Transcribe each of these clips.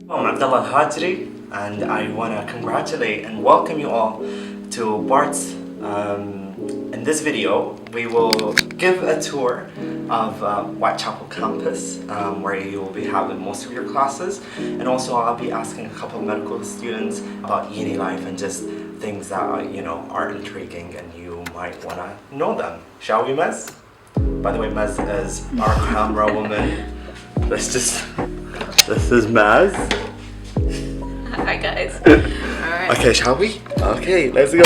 I'm Rahma Hegy, and I want to congratulate and welcome you all to Barts. In this video, we will give a tour of Whitechapel campus, where you will be having most of your classes, and also I'll be asking a couple of medical students about uni life and just things that are intriguing and you might want to know them. Shall we, Mez? By the way, Mez is our camera woman. This is Maz. Hi guys. Alright. Okay, shall we? Okay, let's go.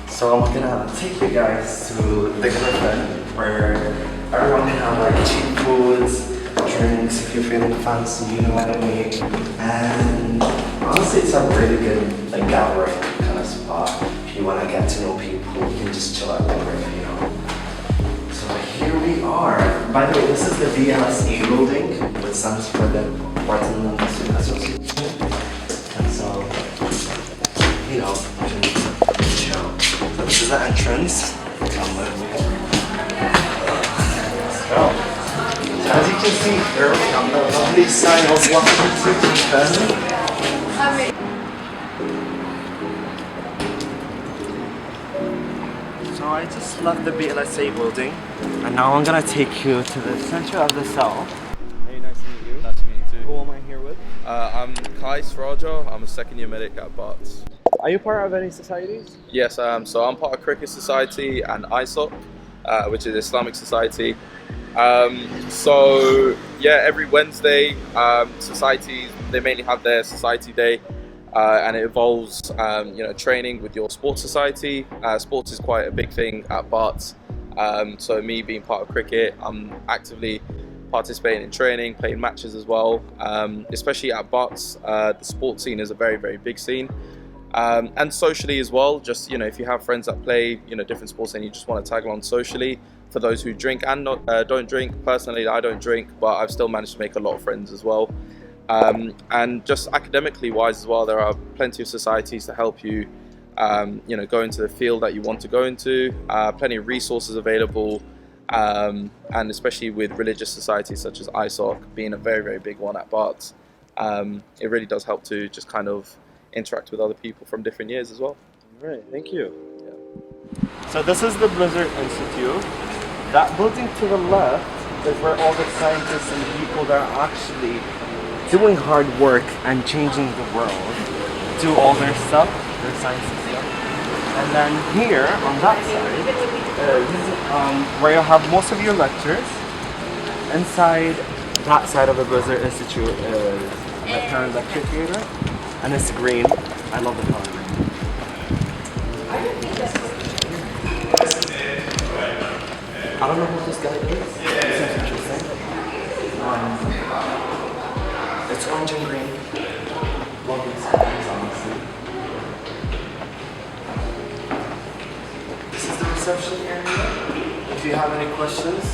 So I'm gonna take you guys to the Griff Inn, where everyone can have like cheap foods, drinks if you're feeling fancy, you know what I mean. And honestly, it's a really good like gathering kind of spot. If you wanna get to know people, you can just chill at the Griff, you know. So here we are. By the way, this is the BLSA building, which stands for the Barts the London SMD. And so, you know, you can chill. So this is the entrance. Come with me. Let's go. So as you can see here, on the lovely sign of welcome to Perrin. So I just left the BLSA building, and now I'm gonna take you to the center of the cell. Hey, nice to meet you. Nice to meet you too. Who am I here with? I'm Qaiss Raja. I'm a second year medic at Barts. Are you part of any societies? Yes, I am. So I'm part of Cricket Society and ISOC, which is Islamic Society. So yeah, every Wednesday, societies, they mainly have their society day. And it involves, training with your sports society. Sports is quite a big thing at Barts. So me being part of cricket, I'm actively participating in training, playing matches as well. Especially at Barts, the sports scene is a very, very big scene. And socially as well, just, if you have friends that play, different sports and you just want to tag along socially. For those who drink and don't drink, personally I don't drink, but I've still managed to make a lot of friends as well. And just academically wise as well, there are plenty of societies to help you, go into the field that you want to go into. Plenty of resources available, and especially with religious societies such as ISOC being a very, very big one at Barts. It really does help to just kind of interact with other people from different years as well. All right, thank you. Yeah. So this is the Blizard Institute. That building to the left is where all the scientists and people that are actually doing hard work and changing the world do all their stuff, their science stuff. And then here on that side is where you have most of your lectures. Inside that side of the Blizard Institute is the Perrin lecture theater, and it's green. I love the color green. I don't know who this guy is. It seems interesting. It's orange and green. Love these colors, honestly. This is the reception area. If you have any questions,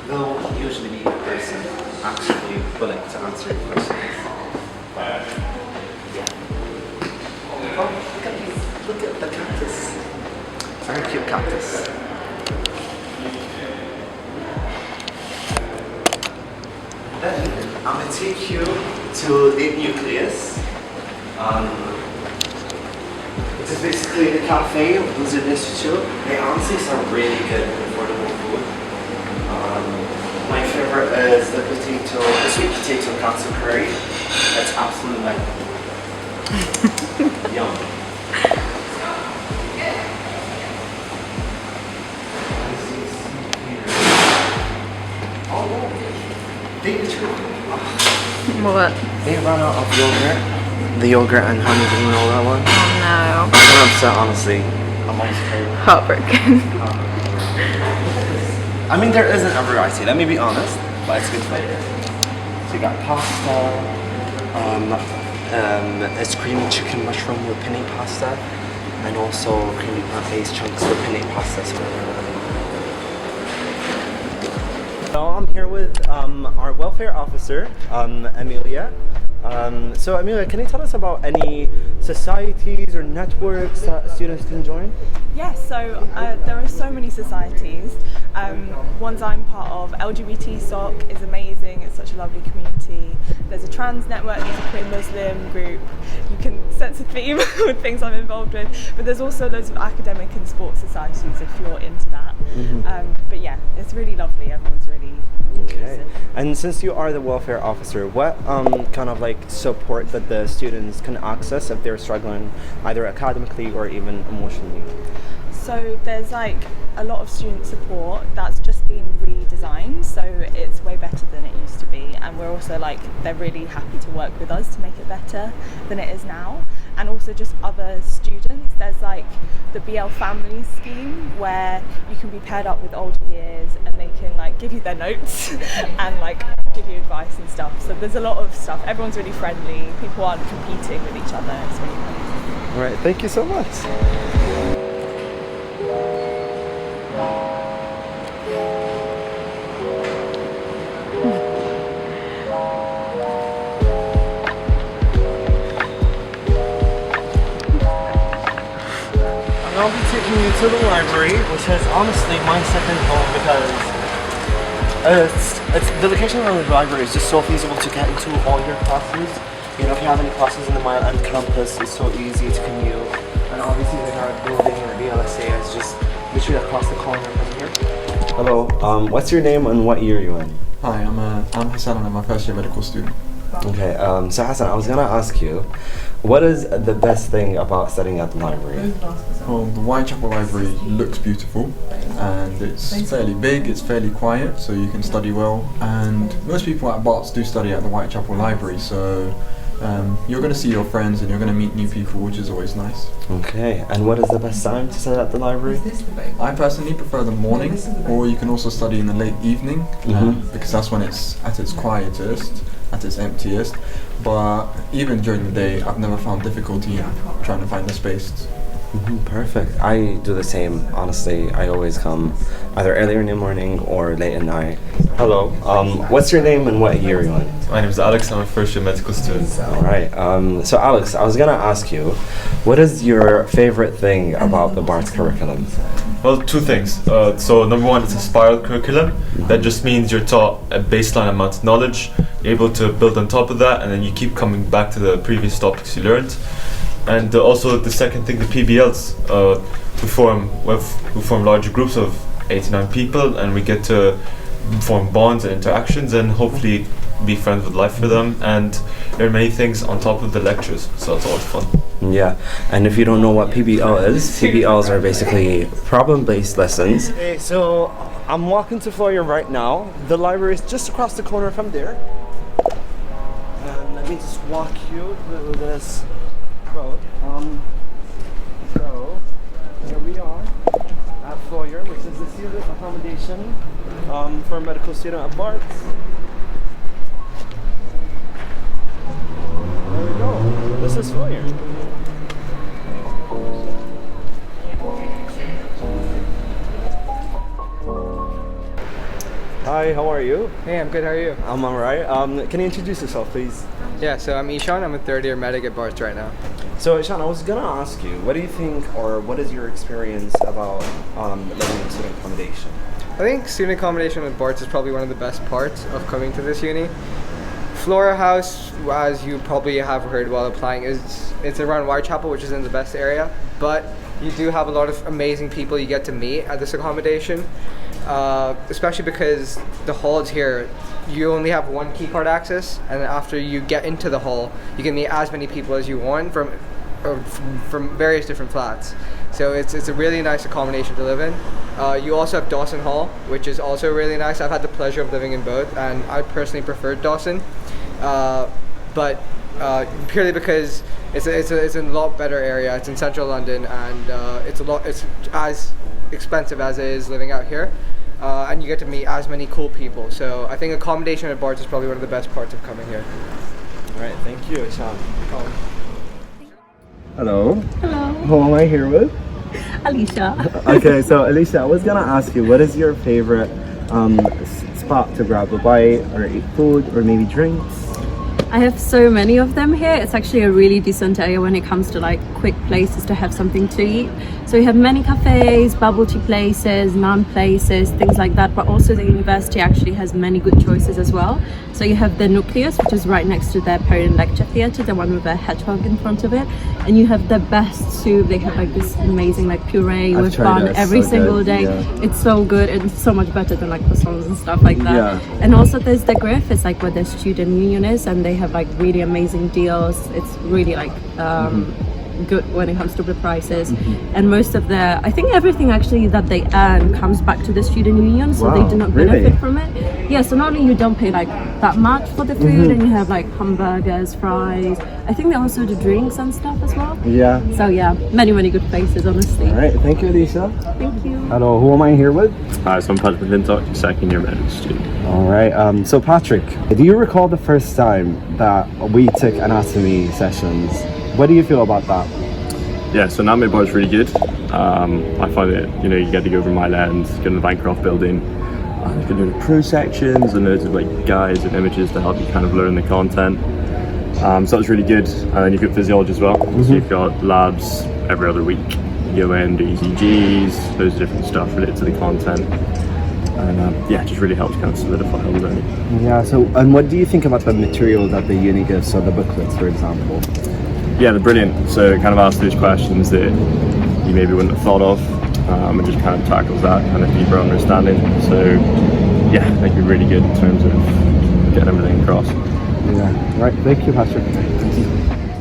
there'll usually be a person actually willing to answer your questions. Yeah. Oh, look at these. Look at the cactus. Very cute cactus. Then I'm gonna take you to the nucleus. It is basically the cafe of Blizard Institute. They honestly serve really good and affordable food. My favorite is the sweet potato katsu curry. It's absolutely like yum. What? They ran out of yogurt. The yogurt and honey, do you know that one? Oh no. I'm kind of upset, honestly. I'm almost crazy. Heartbroken. I mean, there isn't a variety, let me be honest, but it's good flavor. So you got pasta, it's creamy chicken mushroom with penne pasta, and also creamy plant-based chunks with penne pasta. So I'm here with our welfare officer, Amelia. So Amelia, can you tell us about any societies or networks that students can join? Yes, so there are so many societies. Ones I'm part of, LGBT SOC is amazing, it's such a lovely community. There's a trans network, there's a queer Muslim group. You can sense a theme with things I'm involved with, but there's also loads of academic and sports societies if you're into that. But yeah, it's really lovely, everyone's really inclusive. And since you are the welfare officer, what kind of like support that the students can access if they're struggling either academically or even emotionally? So there's like a lot of student support that's just been redesigned, so it's way better than it used to be, and we're also like, they're really happy to work with us to make it better than it is now. And also just other students, there's like the BL family scheme where you can be paired up with older years and they can like give you their notes and like give you advice and stuff. So there's a lot of stuff, everyone's really friendly, people aren't competing with each other, it's really nice. All right, thank you so much. I'll be taking you to the library, which is honestly my second home because it's the location of the library is just so feasible to get into all your classes. You know, if you have any classes in the Mile End campus, it's so easy to commute. And obviously the art building or BLSA is just literally across the corner from here. Hello, what's your name and what year are you in? Hi, I'm Hasan and I'm a first year medical student. Okay, so Hasan, I was gonna ask you, what is the best thing about studying at the library? Well, the Whitechapel Library looks beautiful and it's fairly big, it's fairly quiet, so you can study well. And most people at Barts do study at the Whitechapel Library, so you're going to see your friends and you're going to meet new people, which is always nice. Okay, and what is the best time to study at the library? I personally prefer the morning, or you can also study in the late evening, because that's when it's at its quietest, at its emptiest. But even during the day, I've never found difficulty trying to find the space. Perfect. I do the same. Honestly, I always come either earlier in the morning or late at night. Hello. What's your name and what year are you in? My name is Alex. I'm a first year medical student. All right. So Alex, I was gonna ask you, what is your favorite thing about the Barts curriculum? Well, two things. So number one, it's a spiral curriculum. That just means you're taught a baseline amount of knowledge. You're able to build on top of that, and then you keep coming back to the previous topics you learned. And also the second thing, the PBLs, we form larger groups of 89 people, and we get to form bonds and interactions and hopefully be friends with life for them and learn many things on top of the lectures, so it's always fun. Yeah, and if you don't know what PBL is, PBLs are basically problem-based lessons. Okay, so I'm walking to Florida right now. The library is just across the corner from there. And let me just walk you through this road. So here we are at Floyer, which is the student accommodation for a medical student at Barts. There we go. This is Floyer. Hi, how are you? Hey, I'm good, how are you? I'm alright. Can you introduce yourself, please? Yeah, so I'm Ishan, I'm a third year medic at Barts right now. So, Ishan, I was gonna ask you, what do you think, or what is your experience about living in student accommodation? I think student accommodation at Barts is probably one of the best parts of coming to this uni. Flora House, as you probably have heard while applying, it's around Whitechapel, which isn't the best area, but you do have a lot of amazing people you get to meet at this accommodation. Especially because the halls here, you only have one keycard access, and after you get into the hall, you can meet as many people as you want from various different flats. So it's a really nice accommodation to live in. You also have Dawson Hall, which is also really nice. I've had the pleasure of living in both, and I personally preferred Dawson, but purely because it's a lot better area. It's in central London, and it's as expensive as it is living out here. And you get to meet as many cool people. So I think accommodation at Barts is probably one of the best parts of coming here. Alright, thank you, Ishan. Hello. Hello. Who am I here with? Alicia. Okay, so Alicia, I was gonna ask you, what is your favorite spot to grab a bite or eat food or maybe drinks? I have so many of them here. It's actually a really decent area when it comes to like quick places to have something to eat. So we have many cafes, bubble tea places, naan places, things like that, but also the university actually has many good choices as well. So you have the nucleus, which is right next to the Perrin lecture theatre, the one with a hedgehog in front of it, and you have the best soup. They have like this amazing like puree with bun every single day. It's so good, and it's so much better than like croissants and stuff like that. And also there's the Griff, it's like where the student union is, and they have like really amazing deals. It's really like good when it comes to the prices, and most of the, I think everything actually that they earn comes back to the student union, so they do not benefit from it. Yeah, so not only you don't pay like that much for the food, and you have like hamburgers, fries, I think they also do drinks and stuff as well. So yeah, many good places, honestly. All right, thank you, Alicia. Thank you. Hello, who am I here with? Hi, so I'm Patrick Mcclintock, second year medical student. All right, so Patrick, do you recall the first time that we took anatomy sessions? What do you feel about that? Yeah, so anatomy bar is really good. I find it, you get to go over my lens, get in the Bancroft building, you can do the pro sections and loads of like guides and images to help you kind of learn the content. So that was really good. And then you've got physiology as well. So you've got labs every other week. You go in, do ECGs, loads of different stuff related to the content. And yeah, it just really helps kind of solidify all the learning. Yeah, so, and what do you think about the material that the uni gives, so the booklets, for example? Yeah, they're brilliant. So it kind of asks those questions that you maybe wouldn't have thought of, and just kind of tackles that kind of deeper understanding. So yeah, I think you're really good in terms of getting everything across. Yeah, right, thank you, Patrick.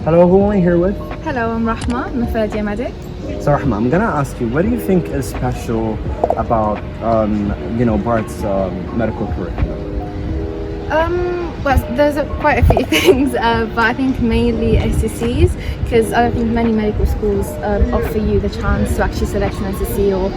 Hello, who am I here with? Hello, I'm Rahma, I'm a third year medic. So Rahma, I'm gonna ask you, what do you think is special about, Barts' medical curriculum? Well, there's quite a few things, but I think mainly SSCs, because I don't think many medical schools offer you the chance to actually select an SSC or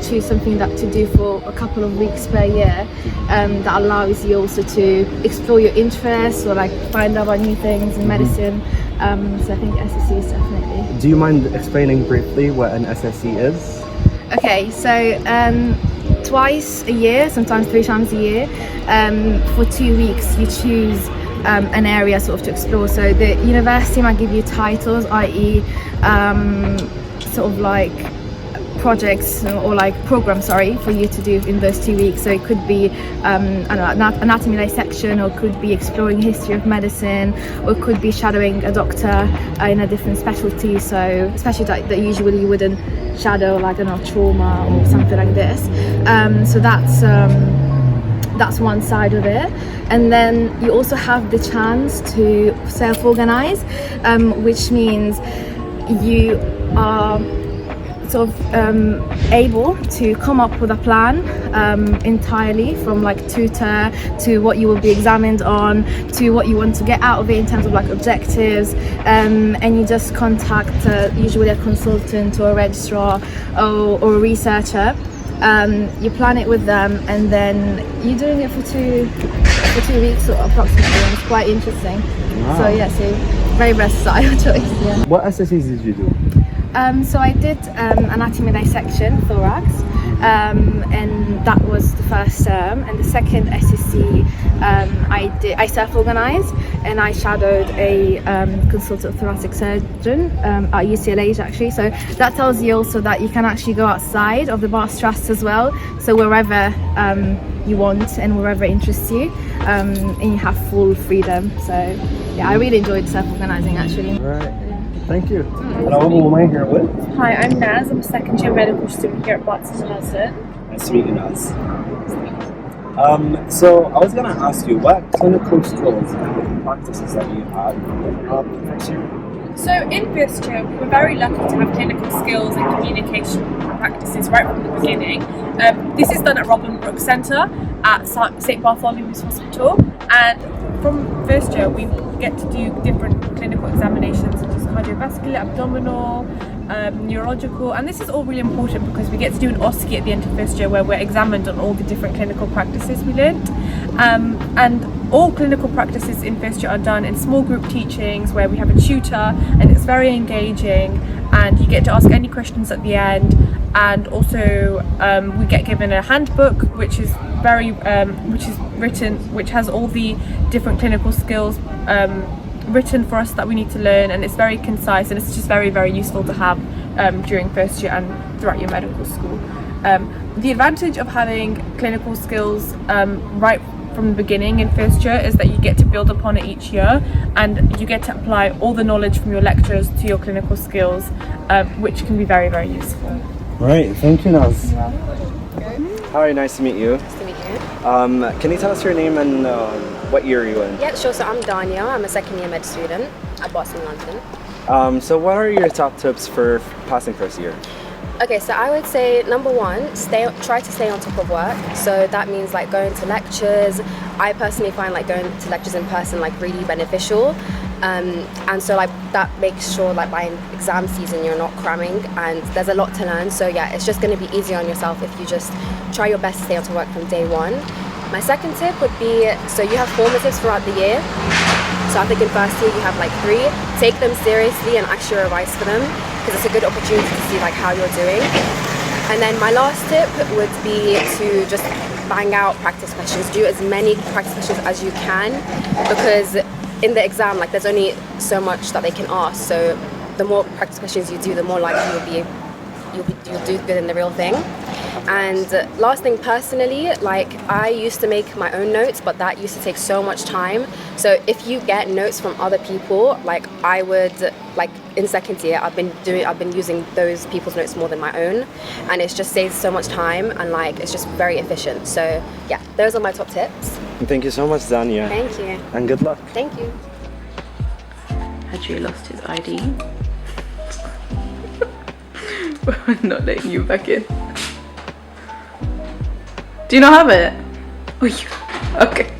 choose something that to do for a couple of weeks per year, that allows you also to explore your interests or like find out about new things in medicine. So I think SSCs definitely. Do you mind explaining briefly what an SSC is? Okay, so twice a year, sometimes 3 times a year, for 2 weeks you choose an area sort of to explore. So the university might give you titles, i.e. sort of like projects or like programs, for you to do in those 2 weeks. So it could be anatomy dissection, or could be exploring history of medicine, or it could be shadowing a doctor in a different specialty, so especially that usually you wouldn't shadow, like, I don't know, trauma or something like this. So that's one side of it. And then you also have the chance to self-organize, which means you are sort of able to come up with a plan entirely, from like tutor to what you will be examined on to what you want to get out of it in terms of like objectives, and you just contact usually a consultant or a registrar or a researcher. You plan it with them, and then you're doing it for two weeks or approximately, and it's quite interesting. Wow. So yeah, so very versatile choice. Yeah. What SSCs did you do? So I did anatomy dissection, thorax, and that was the first term. And the second SSC, I self-organised, and I shadowed a consultant thoracic surgeon at UCLH actually. So that tells you also that you can actually go outside of the Barts Trust as well. So wherever you want and wherever interests you, and you have full freedom. So yeah, I really enjoyed self-organising actually. Right. Thank you. Hello, who am I here with? Hi, I'm Naz. I'm a second year medical student here at Barts the London. Nice to meet you, Naz. So I was going to ask you, what clinical skills and practices that you had first year? So in first year, we were very lucky to have clinical skills and communication practices right from the beginning. This is done at Robin Brooks Centre at St Bartholomew's Hospital, and from first year we get to do different clinical examinations such as cardiovascular, abdominal, neurological, and this is all really important because we get to do an OSCE at the end of first year where we're examined on all the different clinical practices we learnt, and all clinical practices in first year are done in small group teachings where we have a tutor, and it's very engaging, and you get to ask any questions at the end. And also we get given a handbook which is which has all the different clinical skills written for us that we need to learn, and it's very concise, and it's just very, very useful to have during first year and throughout your medical school. The advantage of having clinical skills right from the beginning in first year is that you get to build upon it each year, and you get to apply all the knowledge from your lecturers to your clinical skills, which can be very, very useful. Right, thank you, Naz. Hi, nice to meet you. Nice to meet you. Can you tell us your name and what year are you in? Yeah, sure. So I'm Dania. I'm a second year med student at Barts the London. So what are your top tips for passing first year? Okay, so I would say number one, try to stay on top of work. So that means like going to lectures. I personally find like going to lectures in person like really beneficial. And so like that makes sure like by exam season you're not cramming, and there's a lot to learn. So yeah, it's just going to be easier on yourself if you just try your best to stay on to work from day one. My second tip would be, so you have formatives throughout the year. So I think in first year you have like 3. Take them seriously and actually revise for them, because it's a good opportunity to see like how you're doing. And then my last tip would be to just bang out practice questions. Do as many practice questions as you can, because in the exam like there's only so much that they can ask. So the more practice questions you do, the more likely you'll do good in the real thing. And last thing, personally, like I used to make my own notes, but that used to take so much time. So if you get notes from other people, like I would, like in second year, I've been using those people's notes more than my own, and it just saves so much time, and like it's just very efficient. So yeah, those are my top tips. Thank you so much, Dania. Thank you. And good luck. Thank you. Hadji lost his ID. We're not letting you back in. Do you not have it? Oh, okay.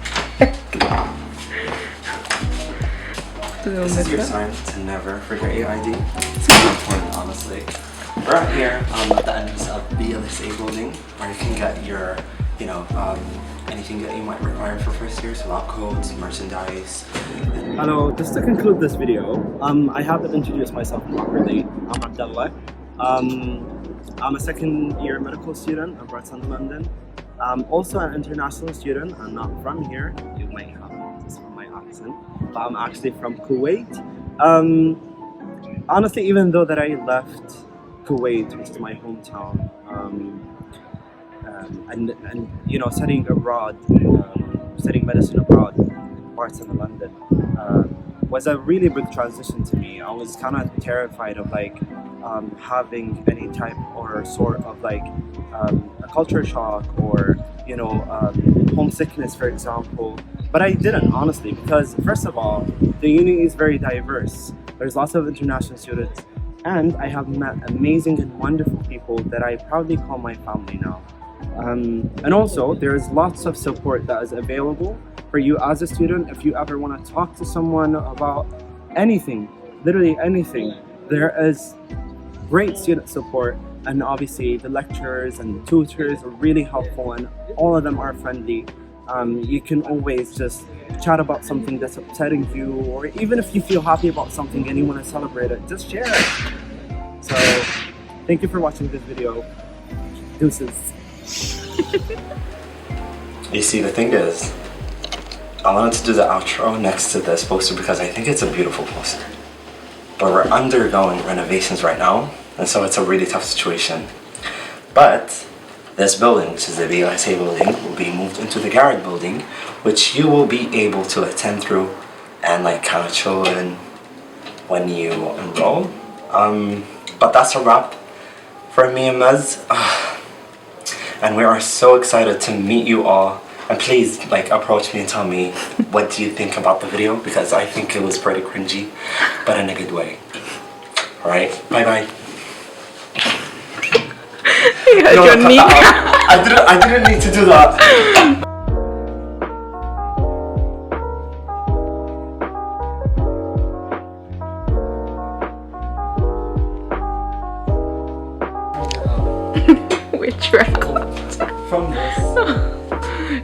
This is your sign to never forget your ID. It's very important, honestly. We're out here at the entrance of BLSA building, where you can get your, anything that you might require for first year, so lab coats, merchandise. Hello, just to conclude this video, I haven't introduced myself properly. I'm Abdullah. I'm a second year medical student at Barts the London. I'm also an international student. I'm not from here. You might have noticed from my accent, but I'm actually from Kuwait. Honestly, even though that I left Kuwait, which is my hometown, and studying abroad, studying medicine abroad, Barts the London, was a really big transition to me. I was kind of terrified of like having any type or sort of like a culture shock or homesickness, for example. But I didn't, honestly, because first of all, the uni is very diverse. There's lots of international students, and I have met amazing and wonderful people that I proudly call my family now. And also, there's lots of support that is available for you as a student. If you ever want to talk to someone about anything, literally anything, there is great student support, and obviously the lecturers and the tutors are really helpful, and all of them are friendly. You can always just chat about something that's upsetting you, or even if you feel happy about something and you want to celebrate it, just share it. So thank you for watching this video. Deuces. You see, the thing is, I wanted to do the outro next to this poster because I think it's a beautiful poster. But we're undergoing renovations right now, and so it's a really tough situation. But this building, which is the BLSA building, will be moved into the Garrett building, which you will be able to attend through and like kind of chill in when you enroll. But that's a wrap for me and Mez. And we are so excited to meet you all. And please like approach me and tell me what do you think about the video, because I think it was pretty cringy, but in a good way. Alright, bye bye. I didn't need to do that. Which record? From this.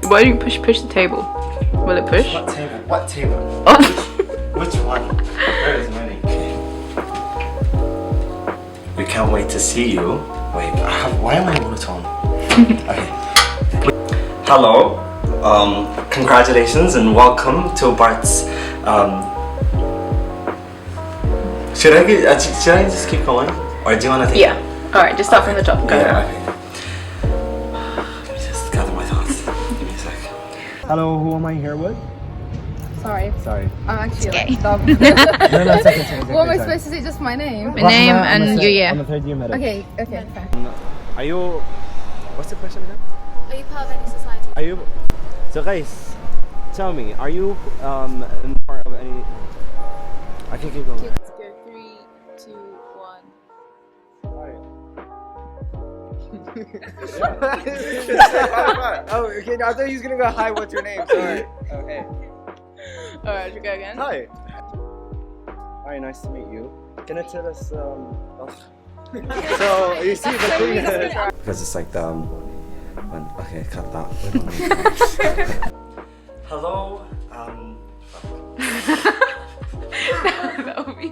Why don't you push the table? Will it push? What table? What table? Oh. Which one? There is many. We can't wait to see you. Wait, why am I monotone? Okay. Hello, congratulations and welcome to Barts. Should I just keep going, or do you want to take? Yeah. All right, just start from the top. Go. Yeah. Okay. Let me just gather my thoughts. Give me a sec. Hello, who am I here with? Sorry. I'm actually Okay. dumb. No, it's okay. What am I supposed to say? Just my name? My name and your year. I'm a third year medic. Okay, fair. Are you? What's the question again? Are you part of any society? Are you? So guys, tell me, are you in part of any? I can keep going. Let's go 3, 2, 1. Oh, okay. I thought he was gonna go, hi, what's your name? Sorry. Okay. Alright, should we go again? Hi. Hi, nice to meet you. Can you tell us So you see the thing is because it's like okay, cut that. Hello. That would be